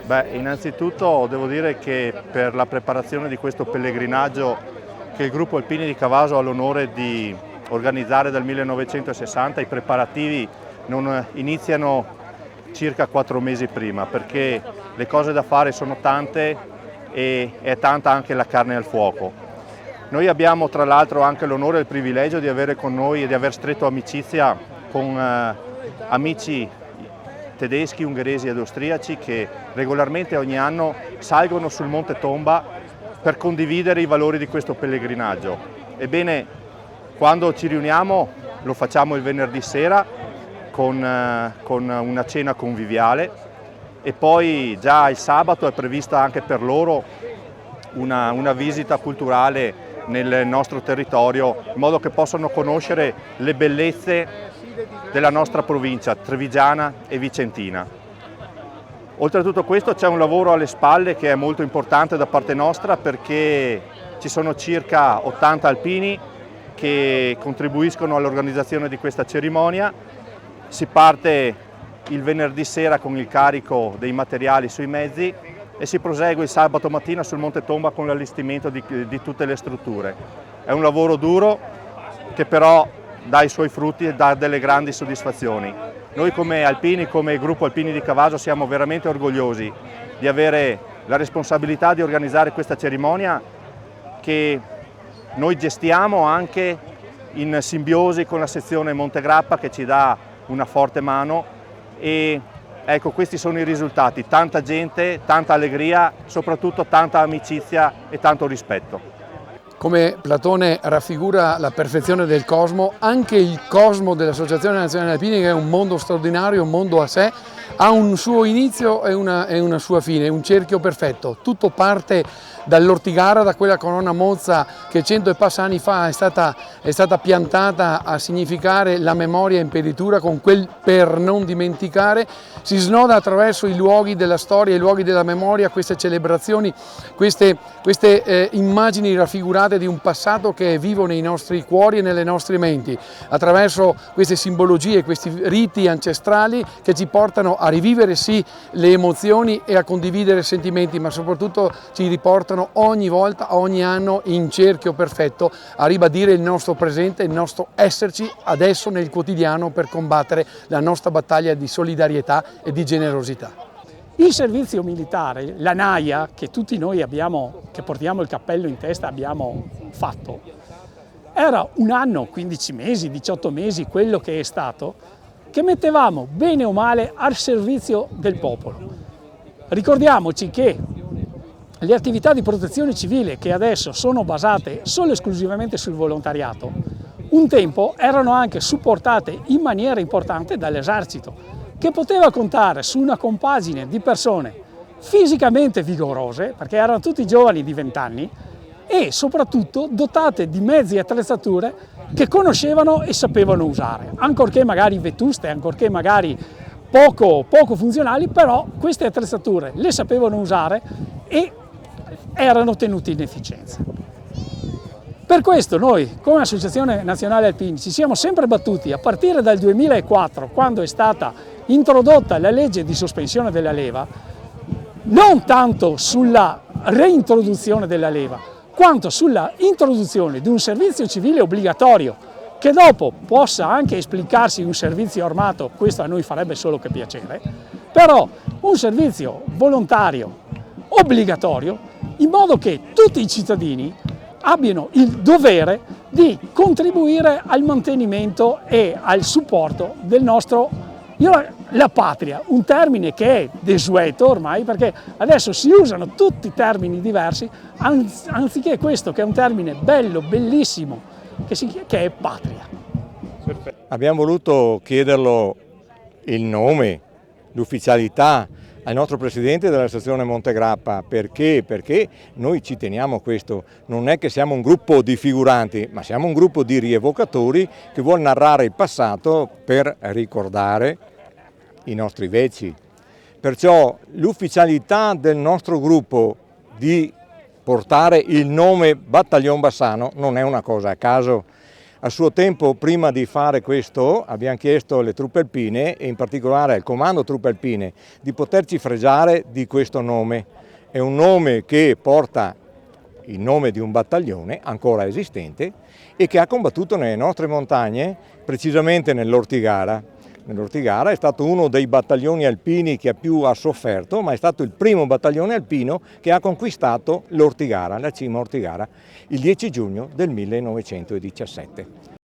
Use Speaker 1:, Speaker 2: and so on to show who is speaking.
Speaker 1: Beh, innanzitutto devo dire che per la preparazione di questo pellegrinaggio che il gruppo Alpini di Cavaso ha l'onore di organizzare dal 1960, i preparativi non iniziano circa 4 mesi prima, perché le cose da fare sono tante e è tanta anche la carne al fuoco. Noi abbiamo tra l'altro anche l'onore e il privilegio di avere con noi e di aver stretto amicizia con amici tedeschi, ungheresi ed austriaci che regolarmente ogni anno salgono sul Monte Tomba per condividere i valori di questo pellegrinaggio. Ebbene, quando ci riuniamo lo facciamo il venerdì sera con una cena conviviale e poi già il sabato è prevista anche per loro una visita culturale nel nostro territorio, in modo che possano conoscere le bellezze della nostra provincia trevigiana e vicentina. Oltre a tutto questo c'è un lavoro alle spalle che è molto importante da parte nostra, perché ci sono circa 80 alpini che contribuiscono all'organizzazione di questa cerimonia. Si parte il venerdì sera con il carico dei materiali sui mezzi e si prosegue il sabato mattina sul Monte Tomba con l'allestimento di tutte le strutture. È un lavoro duro che però dà i suoi frutti e dà delle grandi soddisfazioni. Noi come alpini, come gruppo Alpini di Cavaso, siamo veramente orgogliosi di avere la responsabilità di organizzare questa cerimonia che noi gestiamo anche in simbiosi con la sezione Montegrappa, che ci dà una forte mano, e ecco, questi sono i risultati: tanta gente, tanta allegria, soprattutto tanta amicizia e tanto rispetto.
Speaker 2: Come Platone raffigura la perfezione del cosmo, anche il cosmo dell'Associazione Nazionale Alpini, che è un mondo straordinario, un mondo a sé, ha un suo inizio e una sua fine, un cerchio perfetto. Tutto parte dall'Ortigara, da quella colonna mozza che 100 e passa anni fa è stata piantata a significare la memoria imperitura, con quel per non dimenticare. Si snoda attraverso i luoghi della storia, i luoghi della memoria, queste celebrazioni, queste immagini raffigurate di un passato che è vivo nei nostri cuori e nelle nostre menti, attraverso queste simbologie, questi riti ancestrali che ci portano a rivivere sì le emozioni e a condividere sentimenti, ma soprattutto ci riportano ogni volta, ogni anno, in cerchio perfetto a ribadire il nostro presente, il nostro esserci adesso nel quotidiano per combattere la nostra battaglia di solidarietà e di generosità.
Speaker 3: Il servizio militare, la naia che tutti noi abbiamo, che portiamo il cappello in testa, abbiamo fatto, era un anno, 15 mesi, 18 mesi, quello che è stato, che mettevamo bene o male al servizio del popolo. Ricordiamoci che le attività di protezione civile, che adesso sono basate solo e esclusivamente sul volontariato, un tempo erano anche supportate in maniera importante dall'esercito, che poteva contare su una compagine di persone fisicamente vigorose, perché erano tutti giovani di 20 anni, e soprattutto dotate di mezzi e attrezzature che conoscevano e sapevano usare, ancorché magari vetuste, ancorché magari poco funzionali, però queste attrezzature le sapevano usare e erano tenuti in efficienza. Per questo noi, come Associazione Nazionale Alpini, ci siamo sempre battuti, a partire dal 2004, quando è stata introdotta la legge di sospensione della leva, non tanto sulla reintroduzione della leva, quanto sulla introduzione di un servizio civile obbligatorio, che dopo possa anche esplicarsi in un servizio armato, questo a noi farebbe solo che piacere, però un servizio volontario obbligatorio, in modo che tutti i cittadini abbiano il dovere di contribuire al mantenimento e al supporto del nostro, la patria, un termine che è desueto ormai, perché adesso si usano tutti termini diversi, anziché questo che è un termine bello, bellissimo, che è patria.
Speaker 4: Abbiamo voluto chiederlo il nome, l'ufficialità al nostro presidente della stazione Montegrappa. Perché? Perché noi ci teniamo a questo. Non è che siamo un gruppo di figuranti, ma siamo un gruppo di rievocatori che vuol narrare il passato per ricordare i nostri veci. Perciò l'ufficialità del nostro gruppo di portare il nome Battaglion Bassano non è una cosa a caso. A suo tempo, prima di fare questo, abbiamo chiesto alle truppe alpine e in particolare al comando truppe alpine di poterci fregiare di questo nome. È un nome che porta il nome di un battaglione ancora esistente e che ha combattuto nelle nostre montagne, precisamente nell'Ortigara. Nell'Ortigara è stato uno dei battaglioni alpini che più ha sofferto, ma è stato il primo battaglione alpino che ha conquistato l'Ortigara, la cima Ortigara, il 10 giugno del 1917.